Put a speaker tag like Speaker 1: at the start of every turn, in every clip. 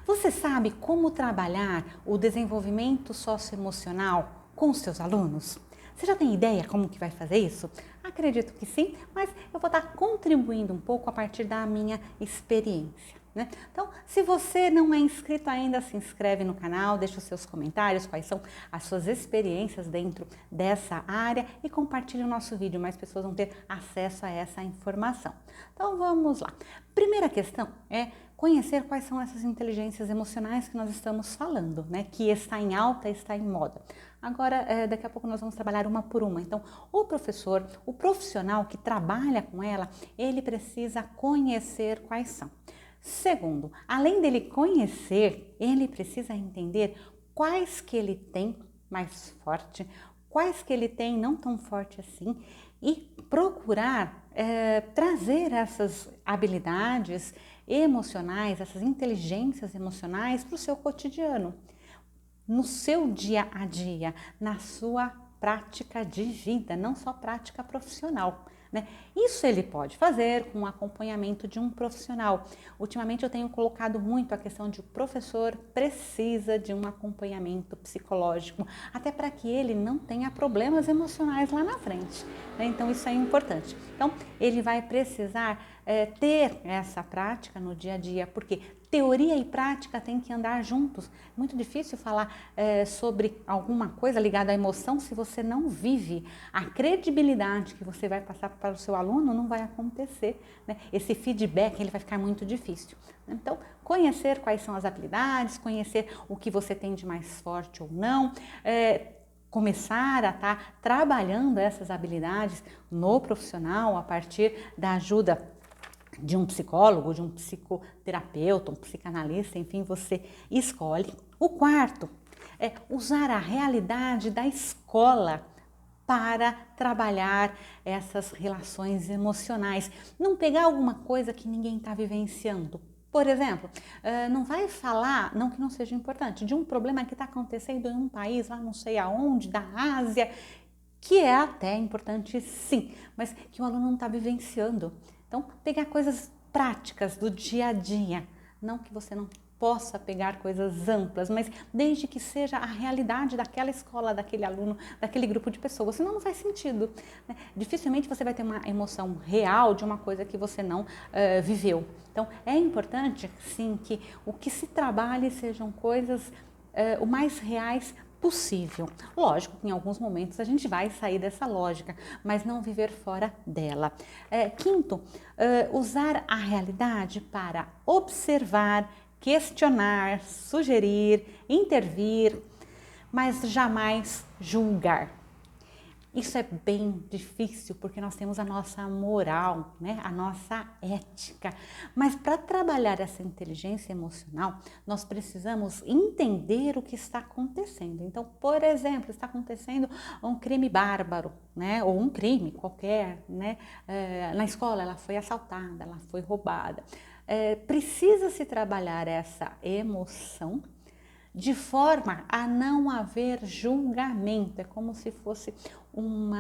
Speaker 1: Você sabe como trabalhar o desenvolvimento socioemocional com os seus alunos? Você já tem ideia como que vai fazer isso? Acredito que sim, mas eu vou estar contribuindo um pouco a partir da minha experiência, né? Então, se você não é inscrito ainda, se inscreve no canal, deixa os seus comentários, quais são as suas experiências dentro dessa área e compartilhe o nosso vídeo, mais pessoas vão ter acesso a essa informação. Então, vamos lá. Primeira questão é conhecer quais são essas inteligências emocionais que nós estamos falando, né? Que está em alta, está em moda. Agora, daqui a pouco nós vamos trabalhar uma por uma. Então, o professor, o profissional que trabalha com ela, ele precisa conhecer quais são. Segundo, além dele conhecer, ele precisa entender quais que ele tem mais forte, quais que ele tem não tão forte assim e procurar trazer essas habilidades emocionais, essas inteligências emocionais para o seu cotidiano, no seu dia a dia, na sua prática de vida, não só prática profissional, né? Isso ele pode fazer com o acompanhamento de um profissional. Ultimamente eu tenho colocado muito a questão de o professor precisa de um acompanhamento psicológico, até para que ele não tenha problemas emocionais lá na frente, né? Então isso é importante. Então ele vai precisar ter essa prática no dia a dia, porque teoria e prática têm que andar juntos. Muito difícil falar sobre alguma coisa ligada à emoção se você não vive. A credibilidade que você vai passar para o seu aluno não vai acontecer, né? Esse feedback ele vai ficar muito difícil. Então, conhecer quais são as habilidades, conhecer o que você tem de mais forte ou não, começar a estar trabalhando essas habilidades no profissional a partir da ajuda de um psicólogo, de um psicoterapeuta, um psicanalista, enfim, você escolhe. O quarto é usar a realidade da escola para trabalhar essas relações emocionais. Não pegar alguma coisa que ninguém está vivenciando. Por exemplo, não vai falar, não que não seja importante, de um problema que está acontecendo em um país, lá não sei aonde, da Ásia, que é até importante sim, mas que o aluno não está vivenciando. Então, pegar coisas práticas do dia a dia, não que você não possa pegar coisas amplas, mas desde que seja a realidade daquela escola, daquele aluno, daquele grupo de pessoas, senão não faz sentido, né? Dificilmente você vai ter uma emoção real de uma coisa que você não viveu. Então, é importante, sim, que o que se trabalhe sejam coisas o mais reais possível. Lógico que em alguns momentos a gente vai sair dessa lógica, mas não viver fora dela. Quinto, usar a realidade para observar, questionar, sugerir, intervir, mas jamais julgar. Isso é bem difícil porque nós temos a nossa moral, né? A nossa ética. Mas para trabalhar essa inteligência emocional, nós precisamos entender o que está acontecendo. Então, por exemplo, está acontecendo um crime bárbaro, né? Ou um crime qualquer, né? Na escola ela foi assaltada, ela foi roubada. Precisa-se trabalhar essa emoção de forma a não haver julgamento. É como se fosse um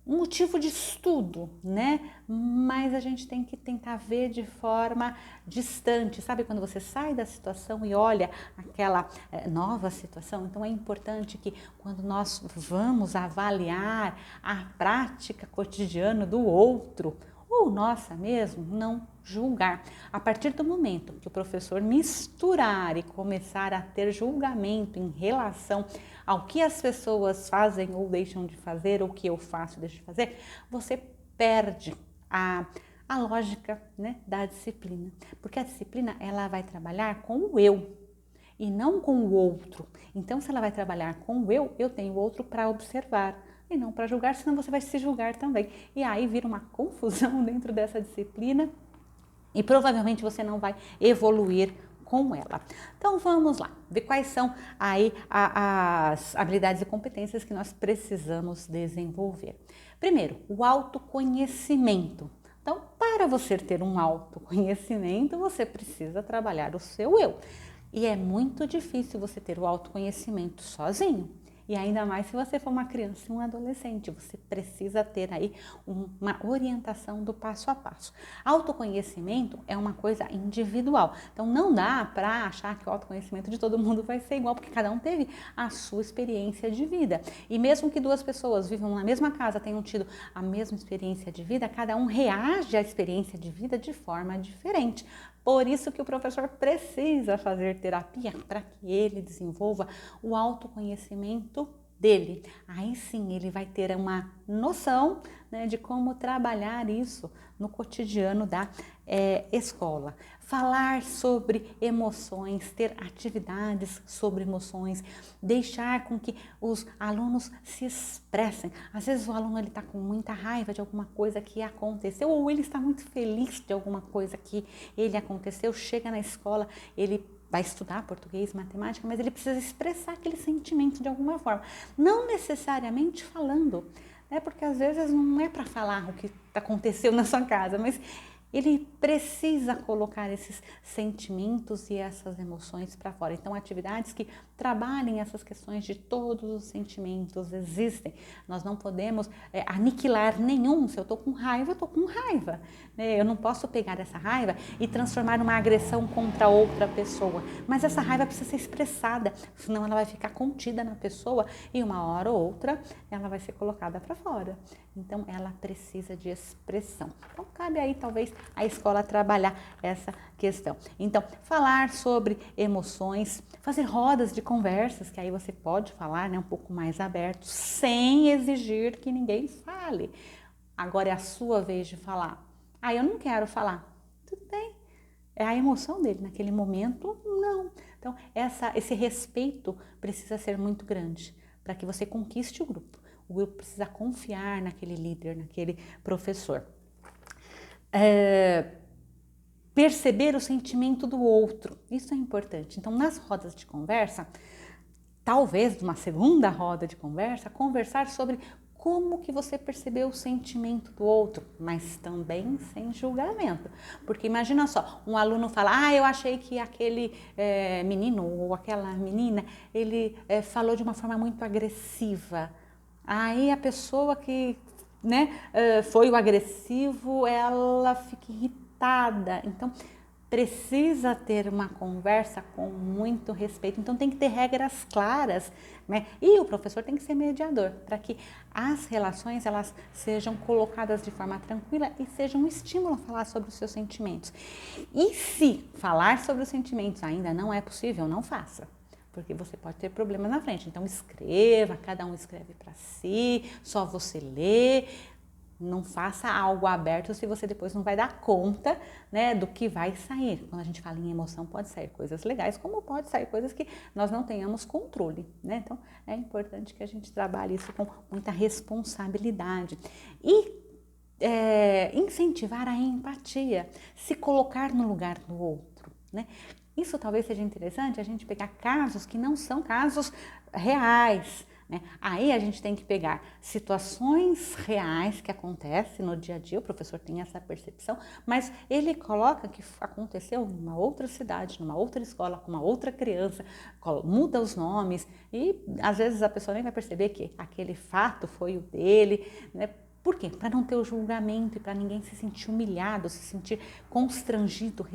Speaker 1: motivo de estudo, né? Mas a gente tem que tentar ver de forma distante, sabe? Quando você sai da situação e olha aquela nova situação, então é importante que quando nós vamos avaliar a prática cotidiana do outro, ou nossa mesmo, não julgar. A partir do momento que o professor misturar e começar a ter julgamento em relação ao que as pessoas fazem ou deixam de fazer, ou que eu faço e deixo de fazer, você perde a lógica, né, da disciplina. Porque a disciplina ela vai trabalhar com o eu e não com o outro. Então, se ela vai trabalhar com o eu tenho o outro para observar e não para julgar, senão você vai se julgar também. E aí vira uma confusão dentro dessa disciplina e provavelmente você não vai evoluir com ela. Então vamos lá, ver quais são aí as habilidades e competências que nós precisamos desenvolver. Primeiro, o autoconhecimento. Então, para você ter um autoconhecimento, você precisa trabalhar o seu eu. E é muito difícil você ter o autoconhecimento sozinho. E ainda mais se você for uma criança e um adolescente, você precisa ter aí uma orientação do passo a passo. Autoconhecimento é uma coisa individual, então não dá para achar que o autoconhecimento de todo mundo vai ser igual, porque cada um teve a sua experiência de vida. E mesmo que duas pessoas vivam na mesma casa, tenham tido a mesma experiência de vida, cada um reage à experiência de vida de forma diferente. Por isso que o professor precisa fazer terapia, para que ele desenvolva o autoconhecimento dele. Aí sim ele vai ter uma noção, né, de como trabalhar isso no cotidiano da escola. Falar sobre emoções, ter atividades sobre emoções, deixar com que os alunos se expressem. Às vezes o aluno está com muita raiva de alguma coisa que aconteceu, ou ele está muito feliz de alguma coisa que ele aconteceu, chega na escola, ele vai estudar português, matemática, mas ele precisa expressar aquele sentimento de alguma forma, não necessariamente falando, né? Porque às vezes não é para falar o que aconteceu na sua casa, mas ele precisa colocar esses sentimentos e essas emoções para fora. Então, atividades que trabalhem essas questões de todos os sentimentos existem. Nós não podemos aniquilar nenhum. Se eu estou com raiva, eu estou com raiva, né? Eu não posso pegar essa raiva e transformar numa agressão contra outra pessoa. Mas essa raiva precisa ser expressada, senão ela vai ficar contida na pessoa e uma hora ou outra ela vai ser colocada para fora. Então, ela precisa de expressão. Então, cabe aí, talvez, a escola trabalhar essa questão. Então, falar sobre emoções, fazer rodas de conversas, que aí você pode falar, né, um pouco mais aberto, sem exigir que ninguém fale. Agora é a sua vez de falar. Ah, eu não quero falar. Tudo bem. É a emoção dele naquele momento, não. Então, esse respeito precisa ser muito grande para que você conquiste o grupo. O grupo precisa confiar naquele líder, naquele professor. Perceber o sentimento do outro, isso é importante. Então, nas rodas de conversa, talvez numa segunda roda de conversa, conversar sobre como que você percebeu o sentimento do outro, mas também sem julgamento. Porque imagina só, um aluno fala, eu achei que aquele menino ou aquela menina, ele falou de uma forma muito agressiva. Aí a pessoa que, né, foi o agressivo, ela fica irritada. Então, precisa ter uma conversa com muito respeito. Então, tem que ter regras claras, né? E o professor tem que ser mediador, para que as relações elas sejam colocadas de forma tranquila e sejam um estímulo a falar sobre os seus sentimentos. E se falar sobre os sentimentos ainda não é possível, não faça. Porque você pode ter problemas na frente. Então escreva, cada um escreve para si, só você lê. Não faça algo aberto se você depois não vai dar conta, né, do que vai sair. Quando a gente fala em emoção, pode sair coisas legais, como pode sair coisas que nós não tenhamos controle, né? Então é importante que a gente trabalhe isso com muita responsabilidade. E incentivar a empatia, se colocar no lugar do outro, né? Isso talvez seja interessante a gente pegar casos que não são casos reais, né? Aí a gente tem que pegar situações reais que acontecem no dia a dia, o professor tem essa percepção, mas ele coloca que aconteceu numa outra cidade, numa outra escola, com uma outra criança, muda os nomes e às vezes a pessoa nem vai perceber que aquele fato foi o dele, né? Por quê? Para não ter o julgamento e para ninguém se sentir humilhado, se sentir constrangido,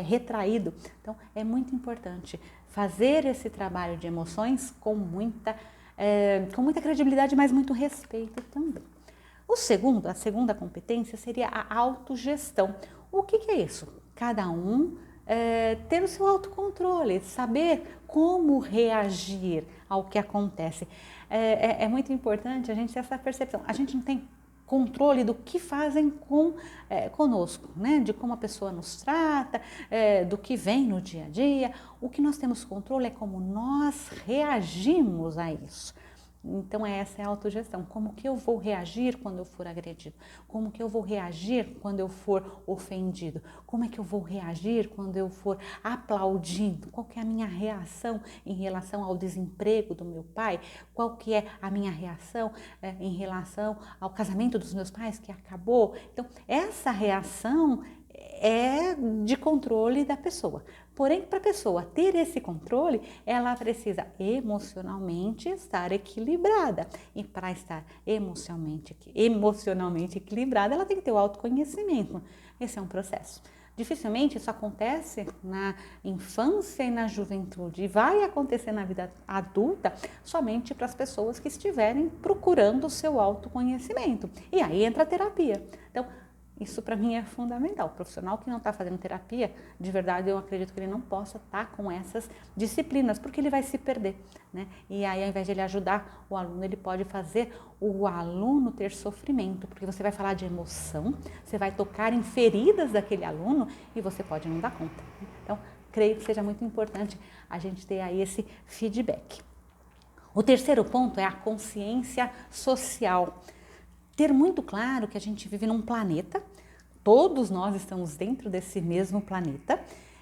Speaker 1: retraído. Então, é muito importante fazer esse trabalho de emoções com muita credibilidade, mas muito respeito também. A segunda competência seria a autogestão. O que é isso? Cada um ter o seu autocontrole, saber como reagir ao que acontece. É muito importante a gente ter essa percepção. A gente não tem controle do que fazem conosco, né? De como a pessoa nos trata, do que vem no dia a dia. O que nós temos controle é como nós reagimos a isso. Então essa é a autogestão. Como que eu vou reagir quando eu for agredido? Como que eu vou reagir quando eu for ofendido? Como é que eu vou reagir quando eu for aplaudido? Qual que é a minha reação em relação ao desemprego do meu pai? Qual que é a minha reação em relação ao casamento dos meus pais que acabou? Então essa reação é de controle da pessoa. Porém, para a pessoa ter esse controle, ela precisa emocionalmente estar equilibrada. E para estar emocionalmente equilibrada, ela tem que ter o autoconhecimento. Esse é um processo. Dificilmente isso acontece na infância e na juventude, e vai acontecer na vida adulta somente para as pessoas que estiverem procurando o seu autoconhecimento. E aí entra a terapia. Então, isso para mim é fundamental. O profissional que não está fazendo terapia, de verdade eu acredito que ele não possa estar com essas disciplinas, porque ele vai se perder, né? E aí, ao invés de ele ajudar o aluno, ele pode fazer o aluno ter sofrimento, porque você vai falar de emoção, você vai tocar em feridas daquele aluno e você pode não dar conta. Então, creio que seja muito importante a gente ter aí esse feedback. O terceiro ponto é a consciência social. Ter muito claro que a gente vive num planeta, todos nós estamos dentro desse mesmo planeta,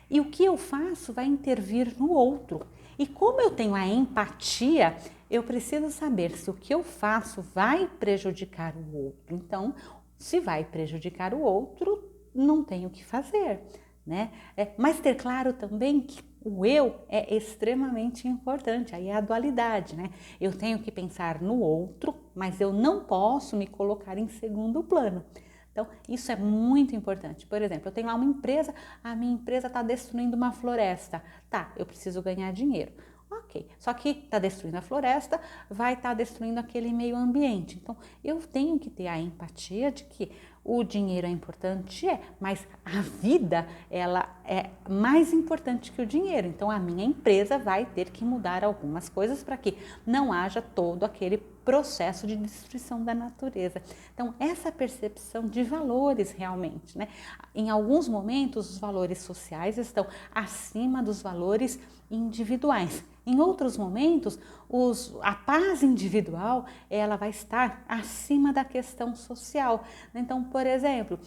Speaker 1: e o que eu faço vai intervir no outro. E como eu tenho a empatia, eu preciso saber se o que eu faço vai prejudicar o outro. Então, se vai prejudicar o outro, não tenho o que fazer, né? Mas ter claro também que o eu é extremamente importante, aí é a dualidade, né? Eu tenho que pensar no outro, mas eu não posso me colocar em segundo plano. Então, isso é muito importante. Por exemplo, eu tenho lá uma empresa, a minha empresa está destruindo uma floresta. Tá, eu preciso ganhar dinheiro. Ok, só que está destruindo a floresta, vai estar destruindo aquele meio ambiente. Então, eu tenho que ter a empatia de que o dinheiro é importante, mas a vida, ela é mais importante que o dinheiro. Então, a minha empresa vai ter que mudar algumas coisas para que não haja todo aquele processo de destruição da natureza. Então, essa percepção de valores realmente, né? Em alguns momentos, os valores sociais estão acima dos valores individuais. Em outros momentos, a paz individual, ela vai estar acima da questão social. Então, por exemplo,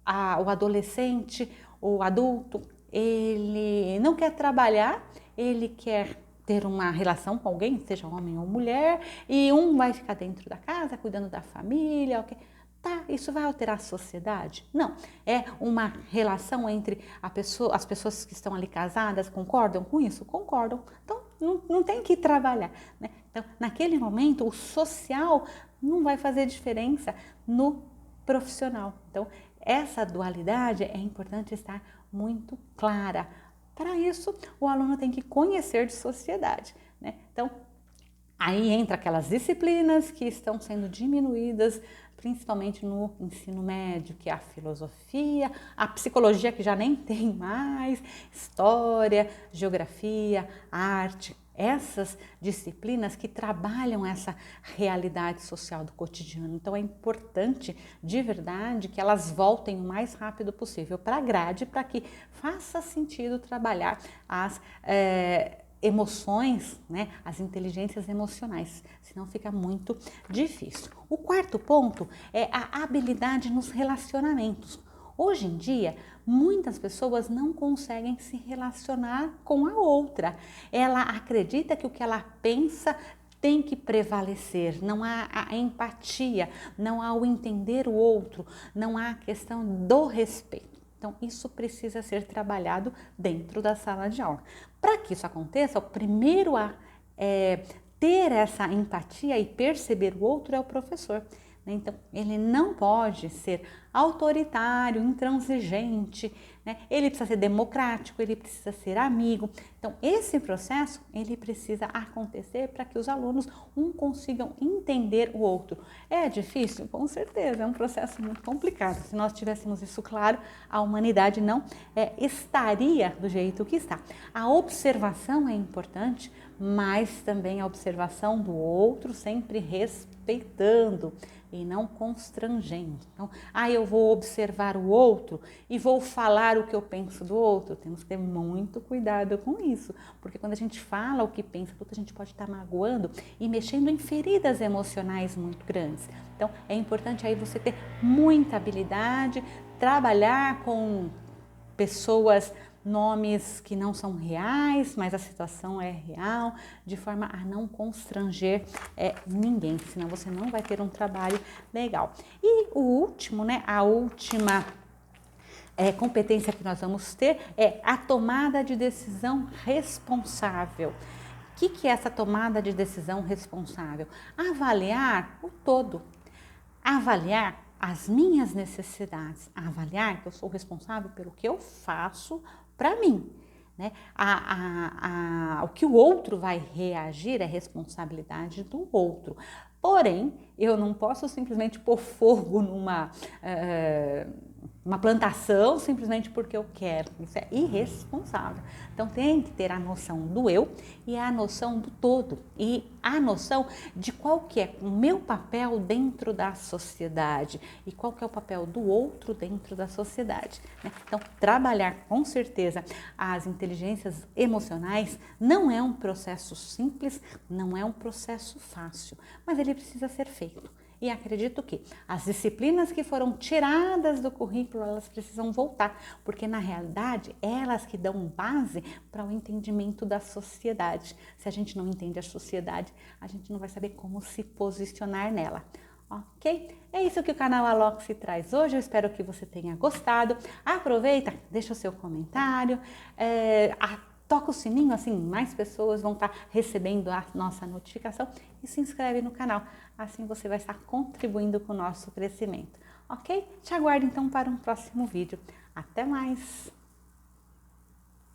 Speaker 1: o adolescente, o adulto, ele não quer trabalhar, ele quer ter uma relação com alguém, seja homem ou mulher, e um vai ficar dentro da casa, cuidando da família, ok? Tá, isso vai alterar a sociedade? Não, é uma relação entre as pessoas que estão ali casadas, concordam com isso? Concordam, então não tem que trabalhar, né? Então, naquele momento, o social não vai fazer diferença no profissional. Então, essa dualidade é importante estar muito clara. Para isso, o aluno tem que conhecer de sociedade, né? Então, aí entra aquelas disciplinas que estão sendo diminuídas, principalmente no ensino médio, que é a filosofia, a psicologia que já nem tem mais, história, geografia, arte, essas disciplinas que trabalham essa realidade social do cotidiano. Então é importante, de verdade, que elas voltem o mais rápido possível para a grade, para que faça sentido trabalhar as emoções, né, as inteligências emocionais, senão fica muito difícil. O quarto ponto é a habilidade nos relacionamentos. Hoje em dia, muitas pessoas não conseguem se relacionar com a outra. Ela acredita que o que ela pensa tem que prevalecer, não há a empatia, não há o entender o outro, não há a questão do respeito. Então, isso precisa ser trabalhado dentro da sala de aula. Para que isso aconteça, o primeiro a ter essa empatia e perceber o outro é o professor. Então, ele não pode ser autoritário, intransigente, né? Ele precisa ser democrático, ele precisa ser amigo. Então, esse processo, ele precisa acontecer para que os alunos consigam entender o outro. É difícil? Com certeza, é um processo muito complicado. Se nós tivéssemos isso claro, a humanidade não estaria do jeito que está. A observação é importante, mas também a observação do outro, sempre respeitando e não constrangendo. Então, eu vou observar o outro e vou falar o que eu penso do outro. Temos que ter muito cuidado com isso, porque quando a gente fala o que pensa do outro, a gente pode estar magoando e mexendo em feridas emocionais muito grandes. Então, é importante aí você ter muita habilidade, trabalhar com pessoas, nomes que não são reais, mas a situação é real, de forma a não constranger ninguém, senão você não vai ter um trabalho legal. E o último, né, a última competência que nós vamos ter é a tomada de decisão responsável. O que é essa tomada de decisão responsável? Avaliar o todo, avaliar as minhas necessidades, avaliar que eu sou responsável pelo que eu faço para mim. Né? O que o outro vai reagir é responsabilidade do outro. Porém, eu não posso simplesmente pôr fogo numa uma plantação simplesmente porque eu quero. Isso é irresponsável. Então tem que ter a noção do eu e a noção do todo e a noção de qual que é o meu papel dentro da sociedade e qual que é o papel do outro dentro da sociedade. Né? Então trabalhar com certeza as inteligências emocionais não é um processo simples, não é um processo fácil, mas ele precisa ser feito. E acredito que as disciplinas que foram tiradas do currículo, elas precisam voltar, porque na realidade, elas que dão base para o entendimento da sociedade. Se a gente não entende a sociedade, a gente não vai saber como se posicionar nela. Ok? É isso que o canal Aloxi traz hoje, eu espero que você tenha gostado. Aproveita, deixa o seu comentário, toca o sininho, assim mais pessoas vão estar recebendo a nossa notificação e se inscreve no canal, assim você vai estar contribuindo com o nosso crescimento, ok? Te aguardo então para um próximo vídeo. Até mais!